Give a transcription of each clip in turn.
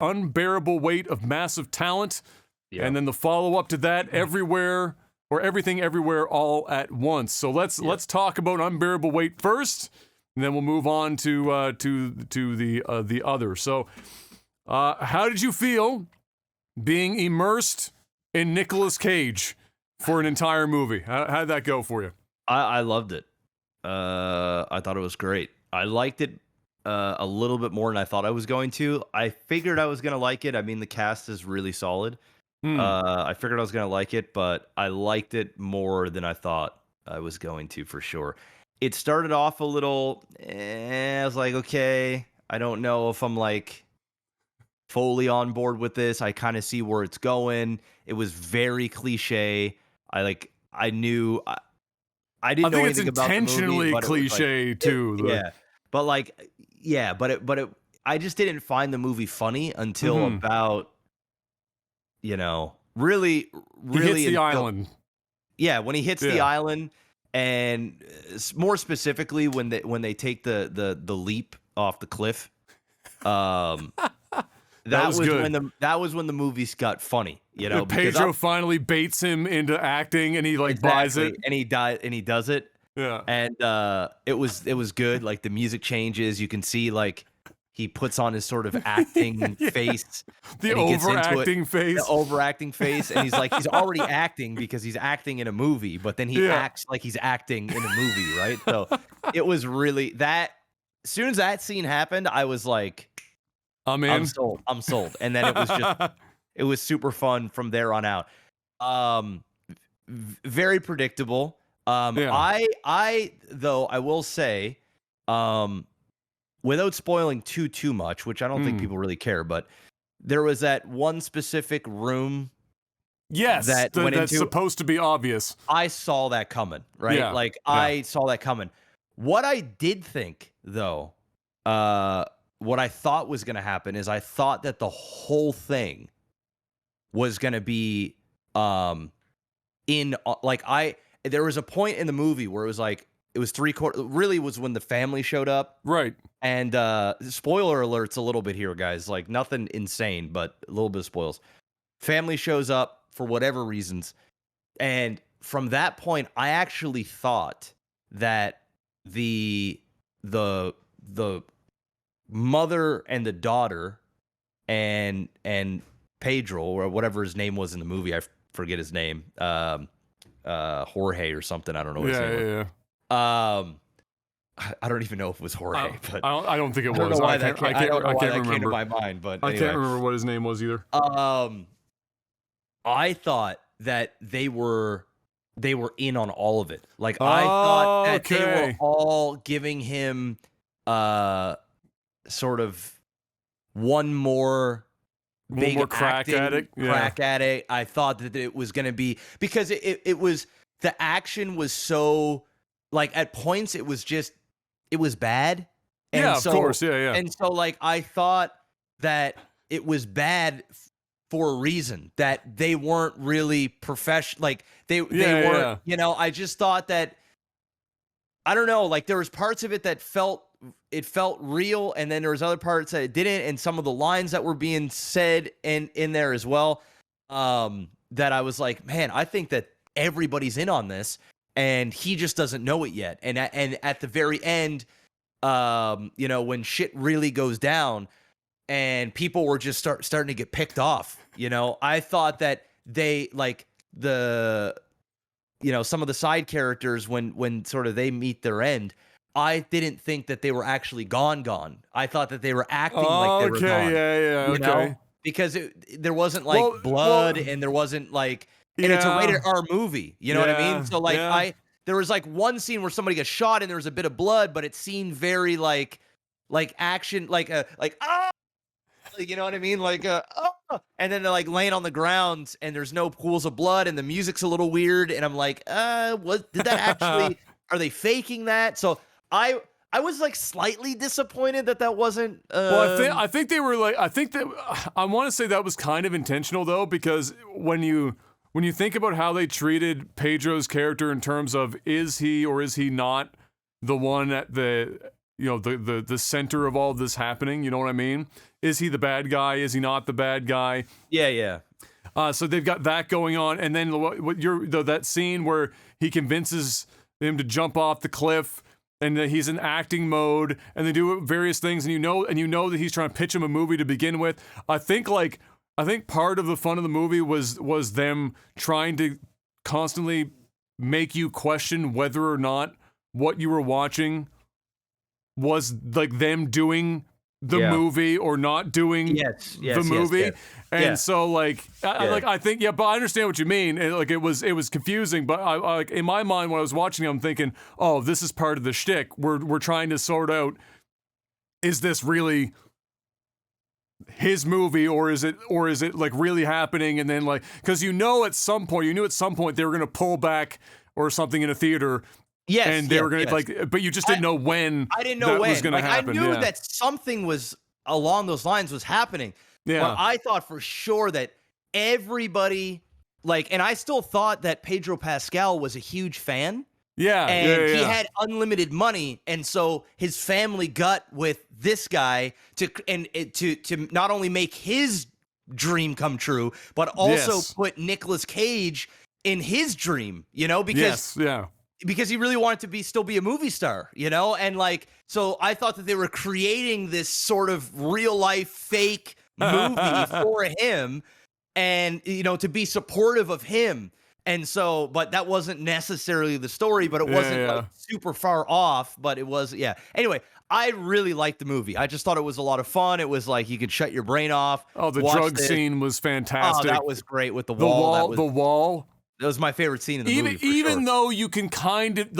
Unbearable Weight of Massive Talent. Yeah. And then the follow-up to that, Everywhere, or Everything Everywhere All at Once. So let's talk about Unbearable Weight first, and then we'll move on to the other. So, how did you feel being immersed in Nicolas Cage for an entire movie? How did that go for you? I loved it. I thought it was great. I liked it a little bit more than I thought I was going to. I figured I was going to like it. I mean, the cast is really solid. I figured I was going to like it, but I liked it more than I thought I was going to, for sure. It started off a little, I was like, okay, I don't know if I'm like fully on board with this. I kind of see where it's going. It was very cliche. I knew I didn't know anything about the movie. I think it's intentionally cliche too. But I just didn't find the movie funny until about, really he hits the island. Yeah, when he hits the island, and more specifically when they take the leap off the cliff. That was good. That was when the movies got funny, Pedro finally baits him into acting, and he buys it, and he does it. Yeah, and it was good. Like, the music changes, you can see he puts on his sort of acting face, the overacting face, and he's already acting because he's acting in a movie, but then he acts like he's acting in a movie, right? So it was really that. As soon as that scene happened, I was like, I'm sold. And then it was super fun from there on out. Very predictable. I will say, without spoiling too much, which I don't think people really care, but there was that one specific room. Yes, that's supposed to be obvious. I saw that coming, right? Yeah, I saw that coming. What I did think, though, what I thought was going to happen is I thought that the whole thing was going to be there was a point in the movie where it was it was really was when the family showed up. Right. And spoiler alerts a little bit here, guys. Nothing insane, but a little bit of spoils. Family shows up for whatever reasons. And from that point, I actually thought that the mother and the daughter and Pedro, or whatever his name was in the movie, I forget his name, Jorge or something, I don't know what his name was. I don't even know if it was Jorge, but I don't think it was. I don't know why that remember. came to my mind, but I anyway. can't remember what his name was either. I thought that they were in on all of it. I thought that they were all giving him sort of one more crack at it. I thought that it was going to be, because it was, the action was so, at points it was bad. And of course. Yeah. And so I thought that it was bad for a reason, that they weren't really professional. They weren't, I just thought that, I don't know, there was parts of it that felt real, and then there was other parts that it didn't, and some of the lines that were being said in there as well, that I was like, man, I think that everybody's in on this, and he just doesn't know it yet. And at the very end, when shit really goes down and people were just starting to get picked off, I thought that they, some of the side characters, when sort of they meet their end, I didn't think that they were actually gone. I thought that they were acting like they were gone. Okay. Because there wasn't blood, and there wasn't and it's a rated R movie. You know what I mean? So there was one scene where somebody got shot and there was a bit of blood, but it seemed very action, you know what I mean? And then they're laying on the ground and there's no pools of blood and the music's a little weird. And I'm like, what did that actually, are they faking that? So I was slightly disappointed that wasn't. Well, I think they were I want to say that was kind of intentional though, because when you think about how they treated Pedro's character in terms of, is he or is he not the one the center of all this happening. You know what I mean? Is he the bad guy? Is he not the bad guy? Yeah. So they've got that going on, and then that scene where he convinces him to jump off the cliff, and he's in acting mode, and they do various things, and you know that he's trying to pitch him a movie to begin with. I think part of the fun of the movie was them trying to constantly make you question whether or not what you were watching was like them doing the movie or not doing the movie. Yes. And so I think, but I understand what you mean. It was confusing, but I in my mind when I was watching it, I'm thinking, oh, this is part of the shtick. We're trying to sort out, is this really his movie or is it like really happening? And then because you knew at some point they were going to pull back or something in a theater. Yes, and they were going to but you just didn't know when. I didn't know when was going to happen. I knew that something was along those lines was happening. Yeah. But I thought for sure that everybody and I still thought that Pedro Pascal was a huge fan. Yeah. And he had unlimited money, and so his family got with this guy to not only make his dream come true, but also put Nicolas Cage in his dream. Because because he really wanted to still be a movie star, and so I thought that they were creating this sort of real life fake movie for him, and to be supportive of him. And so, but that wasn't necessarily the story, but it wasn't super far off, but it was, Anyway, I really liked the movie. I just thought it was a lot of fun. It was like you could shut your brain off. Oh, the drug scene was fantastic. Oh, that was great with the wall. The wall. That was my favorite scene in the movie. Even though you can kind of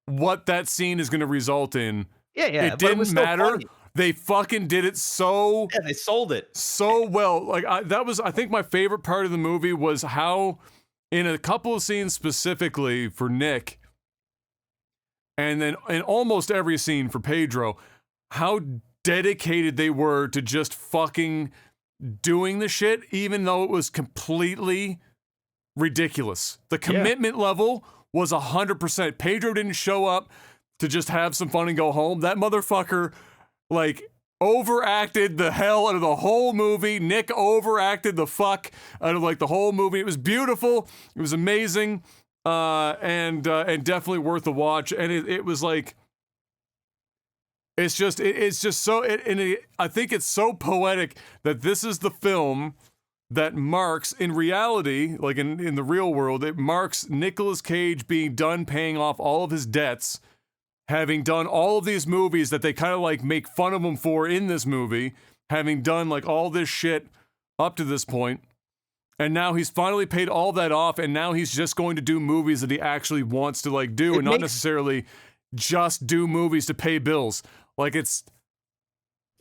what that scene is going to result in. It didn't matter. Funny. They fucking did it so. Yeah, they sold it so well. That was, I think, my favorite part of the movie was how, in a couple of scenes specifically for Nick, and then in almost every scene for Pedro, how dedicated they were to just fucking doing the shit, even though it was completely ridiculous. The commitment level was 100%. Pedro didn't show up to just have some fun and go home. That motherfucker, overacted the hell out of the whole movie. Nick overacted the fuck out of the whole movie. It was beautiful. It was amazing. And definitely worth a watch. And it was it's just so, I think it's so poetic that this is the film that marks, in reality, in the real world, it marks Nicolas Cage being done paying off all of his debts, having done all of these movies that they kind of make fun of him for in this movie, having done all this shit up to this point. And now he's finally paid all that off, and now he's just going to do movies that he actually wants to do, and not necessarily just do movies to pay bills. It's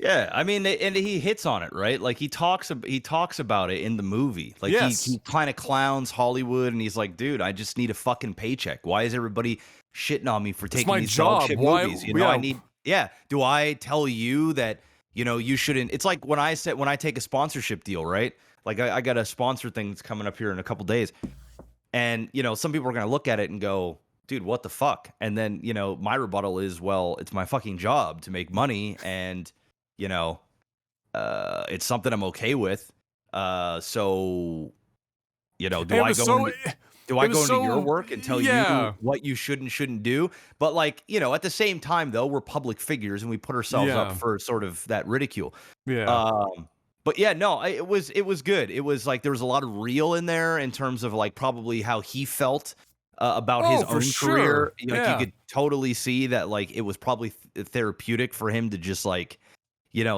I mean, and he hits on it, right? He talks about it in the movie. He kind of clowns Hollywood, and he's like, dude, I just need a fucking paycheck. Why is everybody shitting on me for taking these dog shit movies? I need. Do I tell you that you shouldn't? It's like when I take a sponsorship deal, right? I got a sponsor thing that's coming up here in a couple days, and some people are gonna look at it and go, dude, what the fuck? And then my rebuttal is, well, it's my fucking job to make money, and it's something I'm okay with. So do I go into your work and tell you what you should and shouldn't do? But at the same time, though, we're public figures and we put ourselves up for sort of that ridicule. But it was good. It was there was a lot of real in there in terms of probably how he felt about his own career. You could totally see that it was probably therapeutic for him to just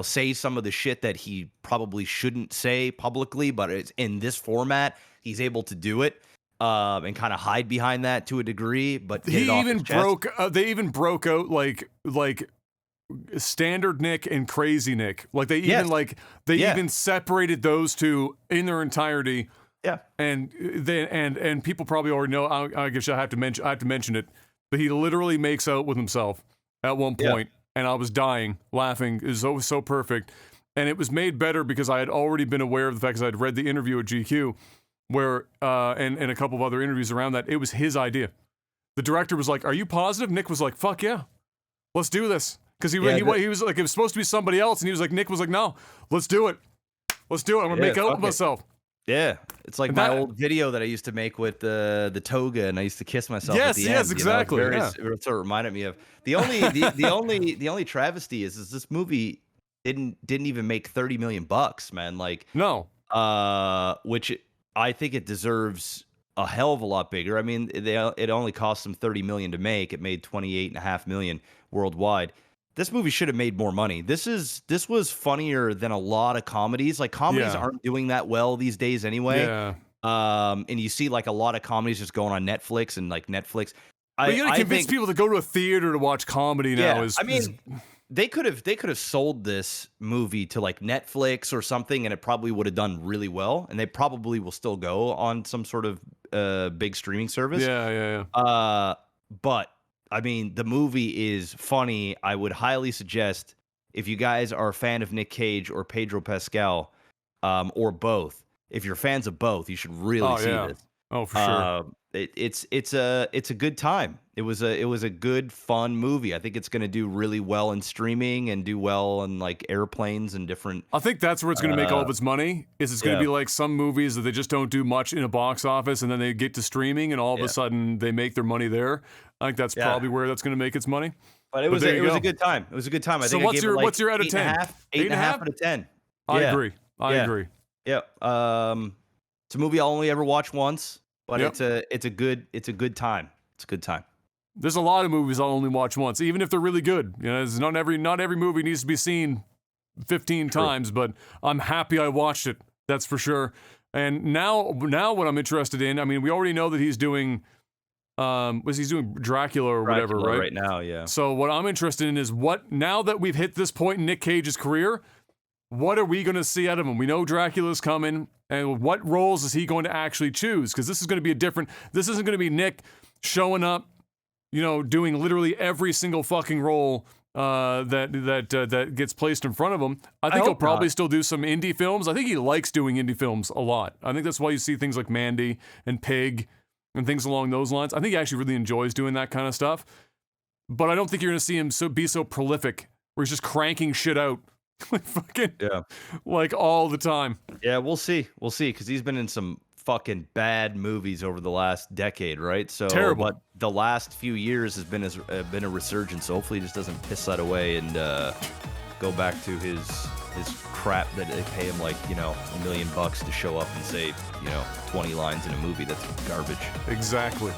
say some of the shit that he probably shouldn't say publicly, but it's in this format, he's able to do it. And kind of hide behind that to a degree, but they even broke out standard Nick and crazy Nick. They even separated those two in their entirety. Yeah, and people probably already know. I guess I have to mention it, but he literally makes out with himself at one point, and I was dying laughing. It was so perfect, and it was made better because I had already been aware of the fact because I'd read the interview at GQ. Where and a couple of other interviews around that, it was his idea. the director was like, "Are you positive?" Nick was like, "Fuck yeah, let's do this." Because he was like, it was supposed to be somebody else, and he was like, Nick was like, "No, let's do it. Let's do it. I'm gonna make out with myself." Yeah, it's like my old video that I used to make with the toga, and I used to kiss myself. Yes, at the end, yes, exactly. You know? It sort of reminded me of the only travesty is this movie didn't even make $30 million, man. Like no, which I think it deserves a hell of a lot bigger. I mean, it only cost them $30 million to make. It made $28.5 million worldwide. This movie should have made more money. This was funnier than a lot of comedies. Like comedies aren't doing that well these days anyway. Yeah. And you see like a lot of comedies just going on Netflix and like Netflix. But you gotta convince people to go to a theater to watch comedy now. They could have sold this movie to like Netflix or something, and it probably would have done really well. And they probably will still go on some sort of big streaming service. Yeah. But I mean, the movie is funny. I would highly suggest if you guys are a fan of Nic Cage or Pedro Pascal, or both. If you're fans of both, you should really see this. Oh, for sure. It's a good time. It was a good, fun movie. I think it's going to do really well in streaming and do well in like airplanes and different. I think that's where it's going to make all of its money. It's going to be like some movies that they just don't do much in a box office, and then they get to streaming, and all of a sudden they make their money there. I think that's probably where that's going to make its money. But it was a good time. It was a good time. I think what's your out of 10? 8.5 out of 10. I agree. I agree. Yeah. It's a movie I'll only ever watch once, but it's a good time. It's a good time. There's a lot of movies I'll only watch once, even if they're really good. You know, not every movie needs to be seen 15 times, but I'm happy I watched it. That's for sure. And now what I'm interested in, I mean, we already know that he's doing he's doing Dracula or whatever, right? Right now, yeah. So what I'm interested in is now that we've hit this point in Nic Cage's career, what are we going to see out of him? We know Dracula's coming, and what roles is he going to actually choose? Because this is going to be this isn't going to be Nick showing up, you know, doing literally every single fucking role that gets placed in front of him. I think he'll probably still do some indie films. I think he likes doing indie films a lot. I think that's why you see things like Mandy and Pig and things along those lines. I think he actually really enjoys doing that kind of stuff. But I don't think you're going to see him be so prolific where he's just cranking shit out like fucking like all the time. Yeah, we'll see. We'll see, because he's been in some fucking bad movies over the last decade, right? So terrible. But the last few years has been a resurgence. So hopefully he just doesn't piss that away and go back to his crap that they pay him like, you know, $1 million to show up and say, you know, 20 lines in a movie. That's garbage. Exactly.